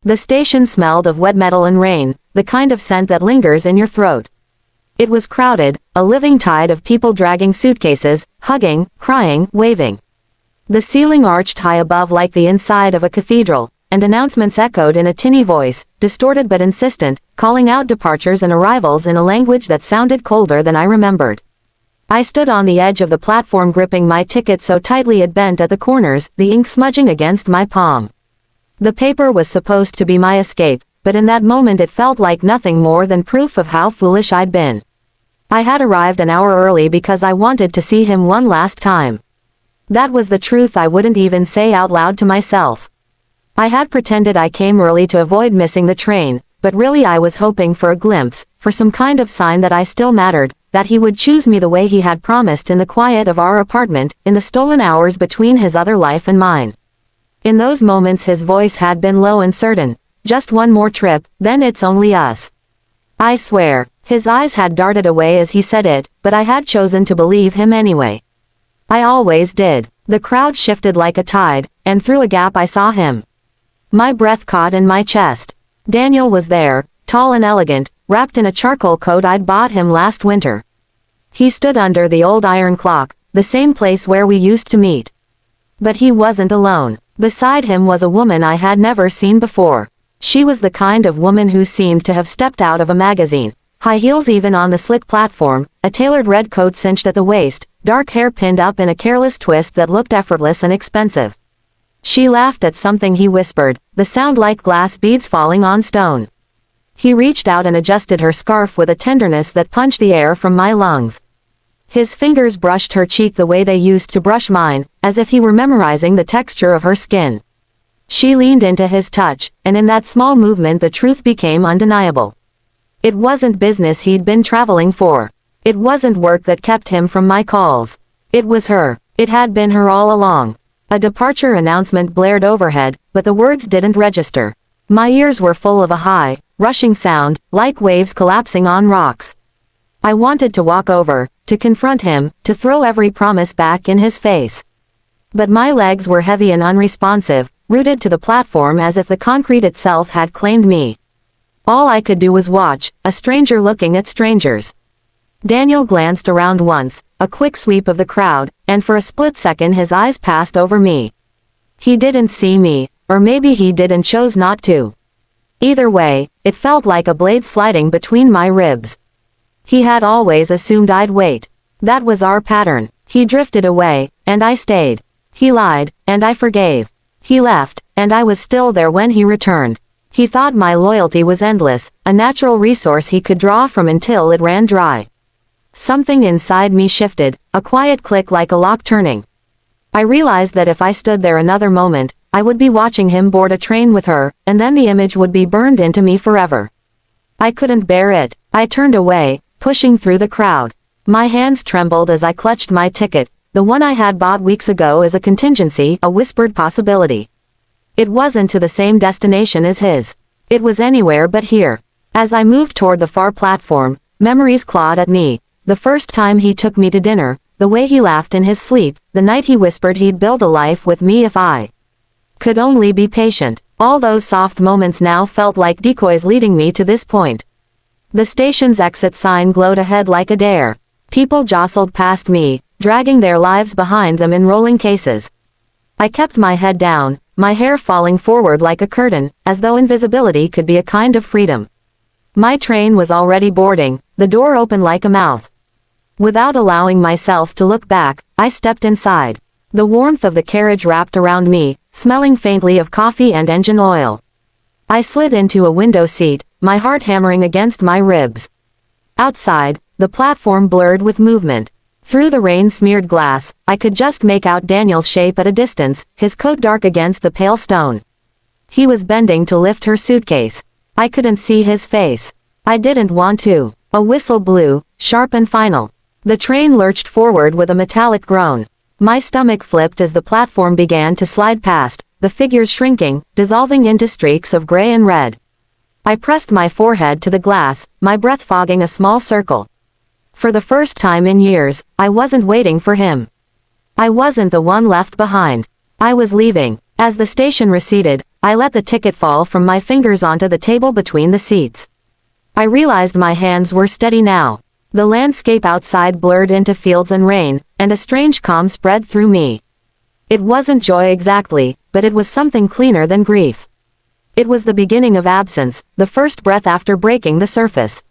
The station smelled of wet metal and rain, the kind of scent that lingers in your throat. It was crowded, a living tide of people dragging suitcases, hugging, crying, waving. The ceiling arched high above like the inside of a cathedral, and announcements echoed in a tinny voice, distorted but insistent, calling out departures and arrivals in a language that sounded colder than I remembered. I stood on the edge of the platform gripping my ticket so tightly it bent at the corners, the ink smudging against my palm. The paper was supposed to be my escape, but in that moment it felt like nothing more than proof of how foolish I'd been. I had arrived an hour early because I wanted to see him one last time. That was the truth I wouldn't even say out loud to myself. I had pretended I came early to avoid missing the train, but really I was hoping for a glimpse, for some kind of sign that I still mattered, that he would choose me the way he had promised in the quiet of our apartment, in the stolen hours between his other life and mine. In those moments his voice had been low and certain. Just one more trip, then it's only us. I swear, his eyes had darted away as he said it, but I had chosen to believe him anyway. I always did. The crowd shifted like a tide, and through a gap I saw him. My breath caught in my chest. Daniel was there, tall and elegant, wrapped in a charcoal coat I'd bought him last winter. He stood under the old iron clock, the same place where we used to meet. But he wasn't alone. Beside him was a woman I had never seen before. She was the kind of woman who seemed to have stepped out of a magazine. High heels even on the slick platform, a tailored red coat cinched at the waist, dark hair pinned up in a careless twist that looked effortless and expensive. She laughed at something he whispered, the sound like glass beads falling on stone. He reached out and adjusted her scarf with a tenderness that punched the air from my lungs. His fingers brushed her cheek the way they used to brush mine, as if he were memorizing the texture of her skin. She leaned into his touch, and in that small movement the truth became undeniable. It wasn't business he'd been traveling for. It wasn't work that kept him from my calls. It was her. It had been her all along. A departure announcement blared overhead, but the words didn't register. My ears were full of a high, rushing sound, like waves collapsing on rocks. I wanted to walk over, to confront him, to throw every promise back in his face. But my legs were heavy and unresponsive, rooted to the platform as if the concrete itself had claimed me. All I could do was watch, a stranger looking at strangers. Daniel glanced around once, a quick sweep of the crowd, and for a split second his eyes passed over me. He didn't see me, or maybe he did and chose not to. Either way, it felt like a blade sliding between my ribs. He had always assumed I'd wait. That was our pattern. He drifted away, and I stayed. He lied, and I forgave. He left, and I was still there when he returned. He thought my loyalty was endless, a natural resource he could draw from until it ran dry. Something inside me shifted, a quiet click like a lock turning. I realized that if I stood there another moment, I would be watching him board a train with her, and then the image would be burned into me forever. I couldn't bear it. I turned away, pushing through the crowd. My hands trembled as I clutched my ticket, the one I had bought weeks ago as a contingency, a whispered possibility. It wasn't to the same destination as his. It was anywhere but here. As I moved toward the far platform, memories clawed at me. The first time he took me to dinner, the way he laughed in his sleep, the night he whispered he'd build a life with me if I could only be patient. All those soft moments now felt like decoys leading me to this point. The station's exit sign glowed ahead like a dare. People jostled past me, dragging their lives behind them in rolling cases. I kept my head down, my hair falling forward like a curtain, as though invisibility could be a kind of freedom. My train was already boarding, the door open like a mouth. Without allowing myself to look back, I stepped inside. The warmth of the carriage wrapped around me, smelling faintly of coffee and engine oil. I slid into a window seat, my heart hammering against my ribs. Outside, the platform blurred with movement. Through the rain-smeared glass, I could just make out Daniel's shape at a distance, his coat dark against the pale stone. He was bending to lift her suitcase. I couldn't see his face. I didn't want to. A whistle blew, sharp and final. The train lurched forward with a metallic groan. My stomach flipped as the platform began to slide past, the figures shrinking, dissolving into streaks of gray and red. I pressed my forehead to the glass, my breath fogging a small circle. For the first time in years, I wasn't waiting for him. I wasn't the one left behind. I was leaving. As the station receded, I let the ticket fall from my fingers onto the table between the seats. I realized my hands were steady now. The landscape outside blurred into fields and rain, and a strange calm spread through me. It wasn't joy exactly, but it was something cleaner than grief. It was the beginning of absence, the first breath after breaking the surface.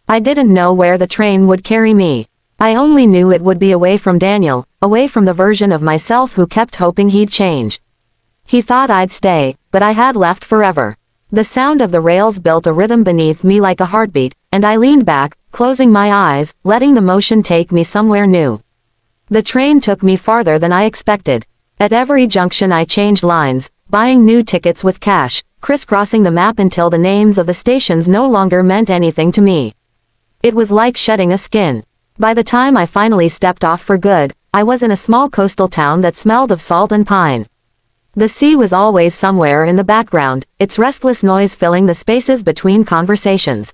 I didn't know where the train would carry me. I only knew it would be away from Daniel, away from the version of myself who kept hoping he'd change. He thought I'd stay, but I had left forever. The sound of the rails built a rhythm beneath me like a heartbeat, and I leaned back, closing my eyes, letting the motion take me somewhere new. The train took me farther than I expected. At every junction I changed lines, buying new tickets with cash, crisscrossing the map until the names of the stations no longer meant anything to me. It was like shedding a skin. By the time I finally stepped off for good, I was in a small coastal town that smelled of salt and pine. The sea was always somewhere in the background, its restless noise filling the spaces between conversations.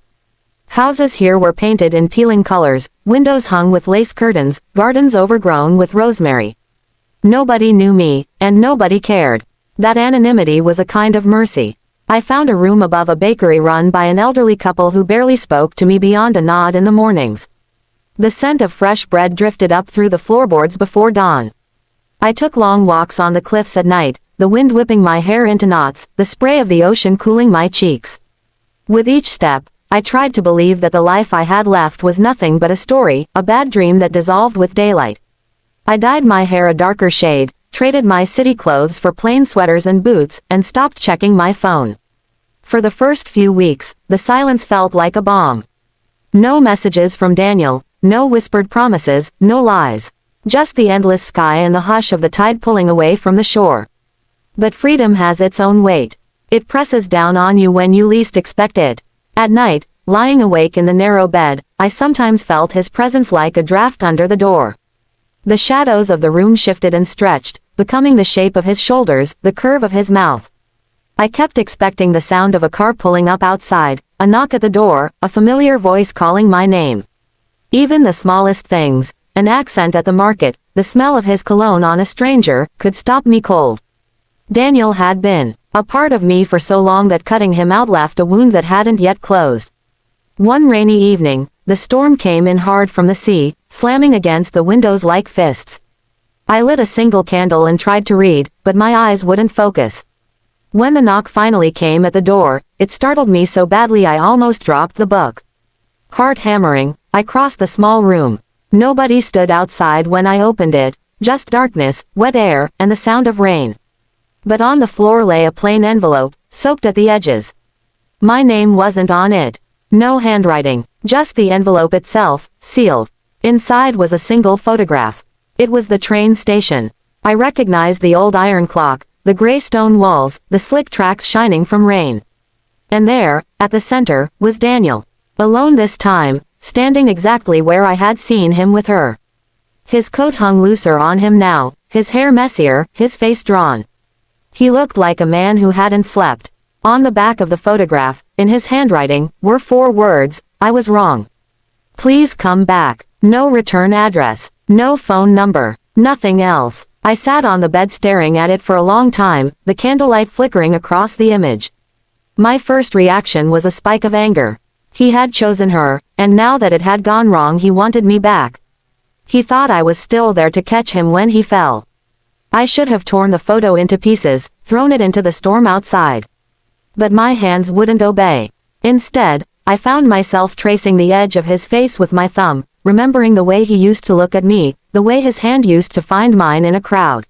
Houses here were painted in peeling colors, windows hung with lace curtains, gardens overgrown with rosemary. Nobody knew me, and nobody cared. That anonymity was a kind of mercy. I found a room above a bakery run by an elderly couple who barely spoke to me beyond a nod in the mornings. The scent of fresh bread drifted up through the floorboards before dawn. I took long walks on the cliffs at night, the wind whipping my hair into knots, the spray of the ocean cooling my cheeks. With each step, I tried to believe that the life I had left was nothing but a story, a bad dream that dissolved with daylight. I dyed my hair a darker shade, traded my city clothes for plain sweaters and boots, and stopped checking my phone. For the first few weeks, the silence felt like a bomb. No messages from Daniel, no whispered promises, no lies. Just the endless sky and the hush of the tide pulling away from the shore. But freedom has its own weight. It presses down on you when you least expect it. At night, lying awake in the narrow bed, I sometimes felt his presence like a draft under the door. The shadows of the room shifted and stretched, becoming the shape of his shoulders, the curve of his mouth. I kept expecting the sound of a car pulling up outside, a knock at the door, a familiar voice calling my name. Even the smallest things, an accent at the market, the smell of his cologne on a stranger, could stop me cold. Daniel had been a part of me for so long that cutting him out left a wound that hadn't yet closed. One rainy evening, the storm came in hard from the sea, slamming against the windows like fists. I lit a single candle and tried to read, but my eyes wouldn't focus. When the knock finally came at the door, it startled me so badly I almost dropped the book. Heart hammering, I crossed the small room. Nobody stood outside when I opened it, just darkness, wet air, and the sound of rain. But on the floor lay a plain envelope, soaked at the edges. My name wasn't on it. No handwriting, just the envelope itself, sealed. Inside was a single photograph. It was the train station. I recognized the old iron clock, the gray stone walls, the slick tracks shining from rain. And there, at the center, was Daniel. Alone this time, standing exactly where I had seen him with her. His coat hung looser on him now, his hair messier, his face drawn. He looked like a man who hadn't slept. On the back of the photograph, in his handwriting, were 4 words, "I was wrong. Please come back." No return address. No phone number. Nothing else. I sat on the bed staring at it for a long time, the candlelight flickering across the image. My first reaction was a spike of anger. He had chosen her, and now that it had gone wrong he wanted me back. He thought I was still there to catch him when he fell. I should have torn the photo into pieces, thrown it into the storm outside. But my hands wouldn't obey. Instead, I found myself tracing the edge of his face with my thumb, remembering the way he used to look at me, the way his hand used to find mine in a crowd.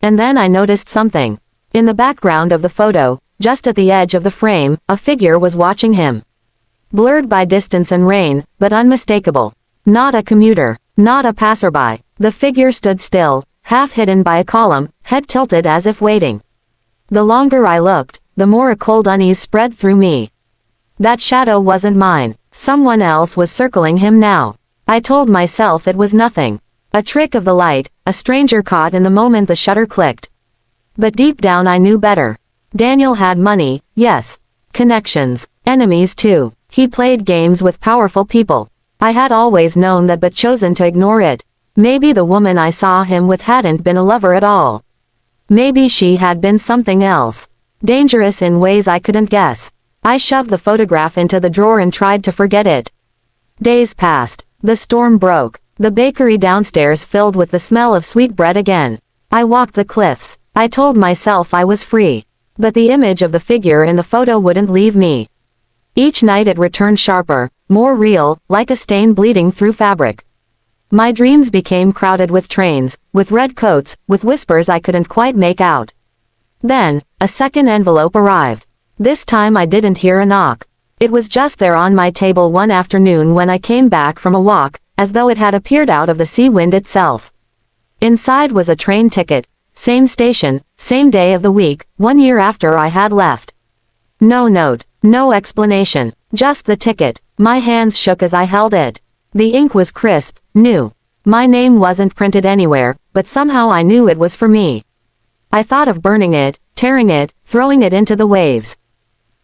And then I noticed something. In the background of the photo, just at the edge of the frame, a figure was watching him. Blurred by distance and rain, but unmistakable. Not a commuter, not a passerby. The figure stood still, half hidden by a column, head tilted as if waiting. The longer I looked, the more a cold unease spread through me. That shadow wasn't mine. Someone else was circling him now. I told myself it was nothing. A trick of the light, a stranger caught in the moment the shutter clicked. But deep down I knew better. Daniel had money, yes. Connections, enemies too. He played games with powerful people. I had always known that but chosen to ignore it. Maybe the woman I saw him with hadn't been a lover at all. Maybe she had been something else. Dangerous in ways I couldn't guess. I shoved the photograph into the drawer and tried to forget it. Days passed. The storm broke. The bakery downstairs filled with the smell of sweet bread again. I walked the cliffs. I told myself I was free. But the image of the figure in the photo wouldn't leave me. Each night it returned sharper, more real, like a stain bleeding through fabric. My dreams became crowded with trains, with red coats, with whispers I couldn't quite make out. Then, a second envelope arrived. This time I didn't hear a knock. It was just there on my table one afternoon when I came back from a walk, as though it had appeared out of the sea wind itself. Inside was a train ticket, same station, same day of the week, 1 year after I had left. No note, no explanation, just the ticket. My hands shook as I held it. The ink was crisp, new. My name wasn't printed anywhere, but somehow I knew it was for me. I thought of burning it, tearing it, throwing it into the waves.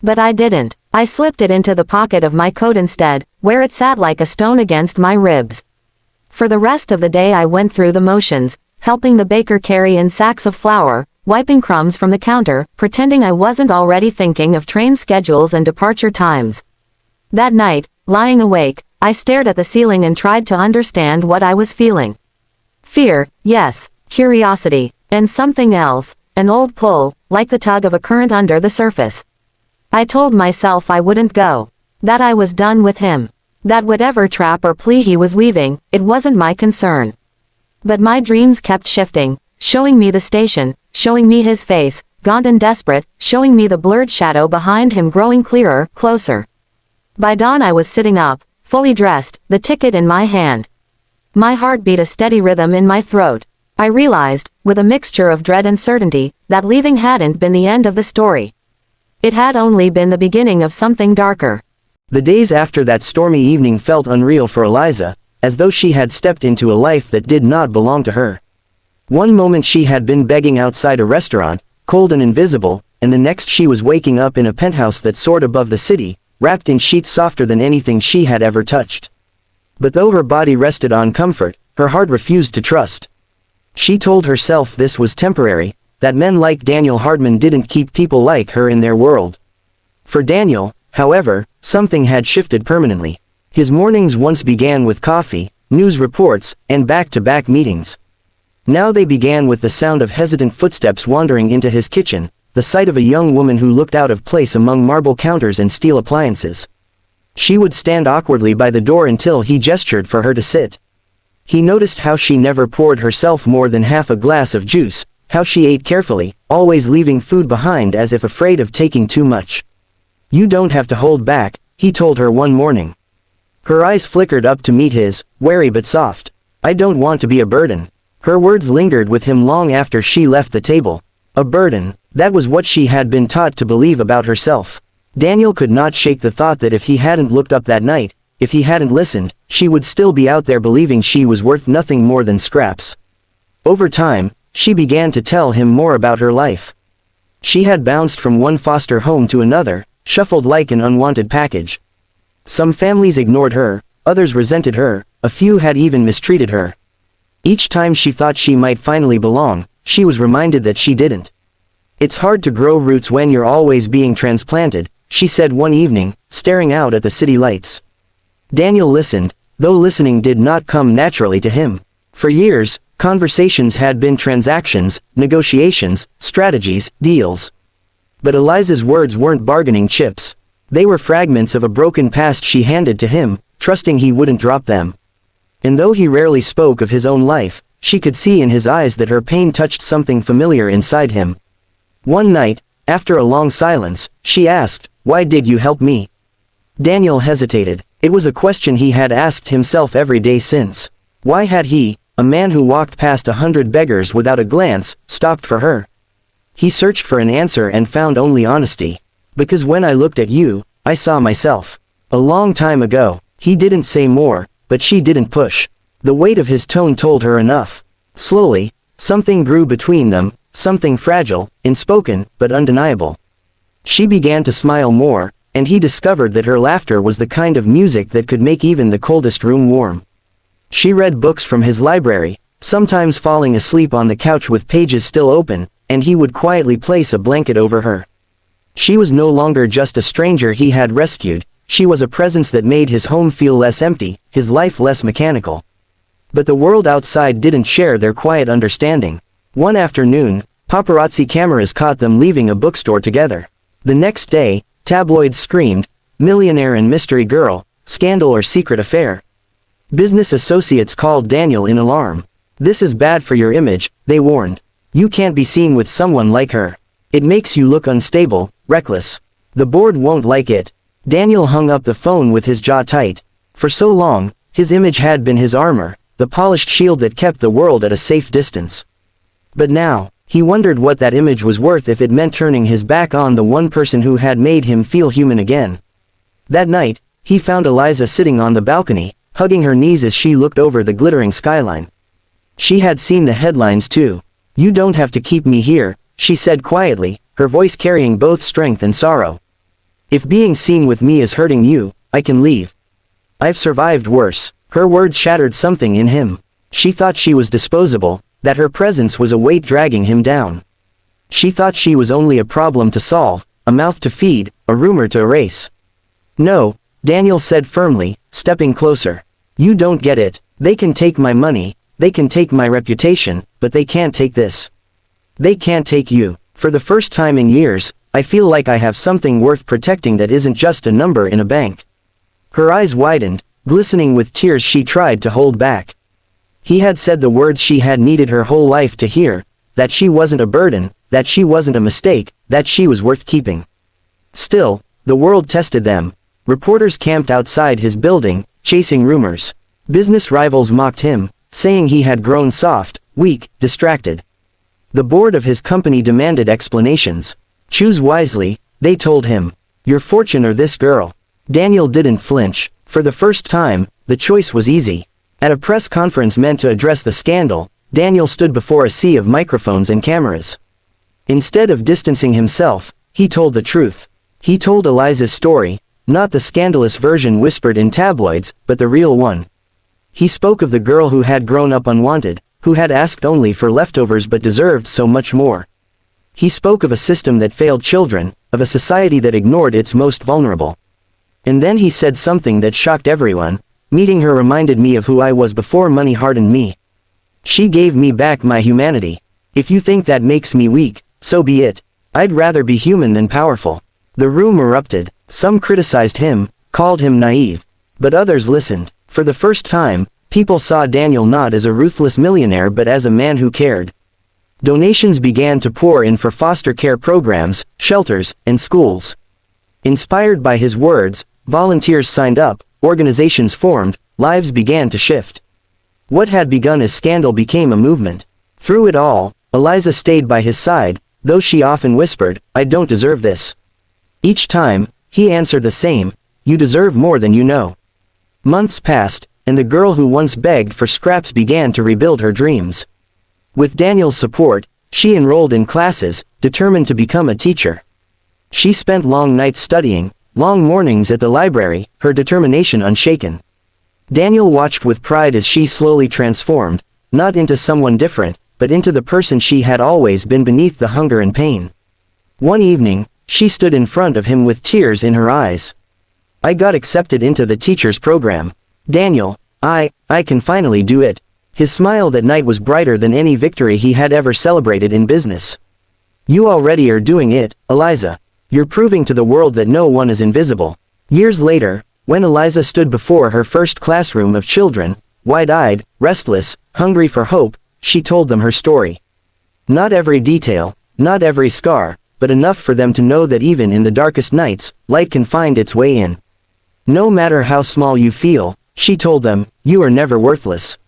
But I didn't. I slipped it into the pocket of my coat instead, where it sat like a stone against my ribs. For the rest of the day I went through the motions, helping the baker carry in sacks of flour, wiping crumbs from the counter, pretending I wasn't already thinking of train schedules and departure times. That night, lying awake, I stared at the ceiling and tried to understand what I was feeling. Fear, yes, curiosity, and something else, an old pull, like the tug of a current under the surface. I told myself I wouldn't go. That I was done with him. That whatever trap or plea he was weaving, it wasn't my concern. But my dreams kept shifting, showing me the station, showing me his face, gaunt and desperate, showing me the blurred shadow behind him growing clearer, closer. By dawn I was sitting up, fully dressed, the ticket in my hand. My heart beat a steady rhythm in my throat. I realized, with a mixture of dread and certainty, that leaving hadn't been the end of the story. It had only been the beginning of something darker. The days after that stormy evening felt unreal for Eliza, as though she had stepped into a life that did not belong to her. One moment she had been begging outside a restaurant, cold and invisible, and the next she was waking up in a penthouse that soared above the city, wrapped in sheets softer than anything she had ever touched. But though her body rested on comfort, her heart refused to trust. She told herself this was temporary, that men like Daniel Hardman didn't keep people like her in their world. For Daniel, however, something had shifted permanently. His mornings once began with coffee, news reports, and back-to-back meetings. Now they began with the sound of hesitant footsteps wandering into his kitchen, the sight of a young woman who looked out of place among marble counters and steel appliances. She would stand awkwardly by the door until he gestured for her to sit. He noticed how she never poured herself more than half a glass of juice, how she ate carefully, always leaving food behind as if afraid of taking too much. "You don't have to hold back," he told her one morning. Her eyes flickered up to meet his, wary but soft. "I don't want to be a burden." Her words lingered with him long after she left the table. A burden, that was what she had been taught to believe about herself. Daniel could not shake the thought that if he hadn't looked up that night, if he hadn't listened, she would still be out there believing she was worth nothing more than scraps. Over time, she began to tell him more about her life. She had bounced from one foster home to another, shuffled like an unwanted package. Some families ignored her, others resented her, a few had even mistreated her. Each time she thought she might finally belong, she was reminded that she didn't. "It's hard to grow roots when you're always being transplanted," she said one evening, staring out at the city lights. Daniel listened, though listening did not come naturally to him. For years, conversations had been transactions, negotiations, strategies, deals. But Eliza's words weren't bargaining chips. They were fragments of a broken past she handed to him, trusting he wouldn't drop them. And though he rarely spoke of his own life, she could see in his eyes that her pain touched something familiar inside him. One night, after a long silence, she asked, "Why did you help me?" Daniel hesitated. It was a question he had asked himself every day since. Why had he, a man who walked past 100 beggars without a glance, stopped for her? He searched for an answer and found only honesty. "Because when I looked at you, I saw myself. A long time ago." He didn't say more, but she didn't push. The weight of his tone told her enough. Slowly, something grew between them, something fragile, unspoken, but undeniable. She began to smile more, and he discovered that her laughter was the kind of music that could make even the coldest room warm. She read books from his library, sometimes falling asleep on the couch with pages still open, and he would quietly place a blanket over her. She was no longer just a stranger he had rescued, she was a presence that made his home feel less empty, his life less mechanical. But the world outside didn't share their quiet understanding. One afternoon, paparazzi cameras caught them leaving a bookstore together. The next day, tabloids screamed, "Millionaire and mystery girl, scandal or secret affair." Business associates called Daniel in alarm. "This is bad for your image," they warned. "You can't be seen with someone like her. It makes you look unstable, reckless. The board won't like it." Daniel hung up the phone with his jaw tight. For so long, his image had been his armor, the polished shield that kept the world at a safe distance. But now, he wondered what that image was worth if it meant turning his back on the one person who had made him feel human again. That night, he found Eliza sitting on the balcony, hugging her knees as she looked over the glittering skyline. She had seen the headlines too. "You don't have to keep me here," she said quietly, her voice carrying both strength and sorrow. "If being seen with me is hurting you, I can leave. I've survived worse." Her words shattered something in him. She thought she was disposable, that her presence was a weight dragging him down. She thought she was only a problem to solve, a mouth to feed, a rumor to erase. "No," Daniel said firmly, stepping closer. "You don't get it. They can take my money, they can take my reputation, but they can't take this. They can't take you. For the first time in years, I feel like I have something worth protecting that isn't just a number in a bank." Her eyes widened, glistening with tears she tried to hold back. He had said the words she had needed her whole life to hear, that she wasn't a burden, that she wasn't a mistake, that she was worth keeping. Still, the world tested them. Reporters camped outside his building, chasing rumors. Business rivals mocked him, saying he had grown soft, weak, distracted. The board of his company demanded explanations. "Choose wisely," they told him. "Your fortune or this girl." Daniel didn't flinch. For the first time, the choice was easy. At a press conference meant to address the scandal, Daniel stood before a sea of microphones and cameras. Instead of distancing himself, he told the truth. He told Eliza's story, not the scandalous version whispered in tabloids, but the real one. He spoke of the girl who had grown up unwanted, who had asked only for leftovers but deserved so much more. He spoke of a system that failed children, of a society that ignored its most vulnerable. And then he said something that shocked everyone. "Meeting her reminded me of who I was before money hardened me. She gave me back my humanity. If you think that makes me weak, so be it. I'd rather be human than powerful." The room erupted. Some criticized him, called him naive. But others listened. For the first time, people saw Daniel not as a ruthless millionaire but as a man who cared. Donations began to pour in for foster care programs, shelters, and schools. Inspired by his words, volunteers signed up, organizations formed, lives began to shift. What had begun as scandal became a movement. Through it all, Eliza stayed by his side, though she often whispered, "I don't deserve this." Each time, he answered the same, "You deserve more than you know." Months passed, and the girl who once begged for scraps began to rebuild her dreams. With Daniel's support, she enrolled in classes, determined to become a teacher. She spent long nights studying, long mornings at the library, her determination unshaken. Daniel watched with pride as she slowly transformed, not into someone different, but into the person she had always been beneath the hunger and pain. One evening, she stood in front of him with tears in her eyes. "I got accepted into the teacher's program. Daniel, I can finally do it." His smile that night was brighter than any victory he had ever celebrated in business. "You already are doing it, Eliza. You're proving to the world that no one is invisible." Years later, when Eliza stood before her first classroom of children, wide-eyed, restless, hungry for hope, she told them her story. Not every detail, not every scar, but enough for them to know that even in the darkest nights, light can find its way in. No matter how small you feel, she told them, you are never worthless.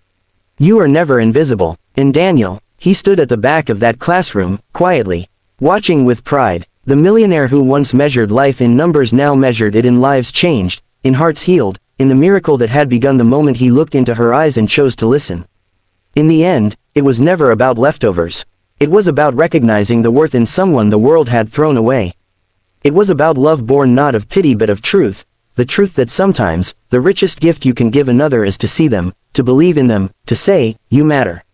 You are never invisible. And Daniel, he stood at the back of that classroom, quietly, watching with pride. The millionaire who once measured life in numbers now measured it in lives changed, in hearts healed, in the miracle that had begun the moment he looked into her eyes and chose to listen. In the end, it was never about leftovers. It was about recognizing the worth in someone the world had thrown away. It was about love born not of pity but of truth, the truth that sometimes, the richest gift you can give another is to see them, to believe in them, to say, you matter.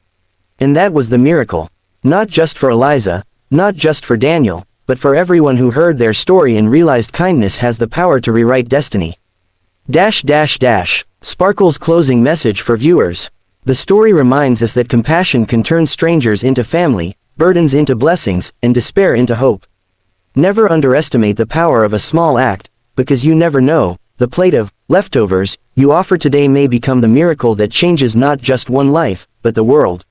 And that was the miracle. Not just for Eliza, not just for Daniel, but for everyone who heard their story and realized kindness has the power to rewrite destiny. Sparkle's closing message for viewers. The story reminds us that compassion can turn strangers into family, burdens into blessings, and despair into hope. Never underestimate the power of a small act, because you never know, the plate of leftovers you offer today may become the miracle that changes not just one life, but the world.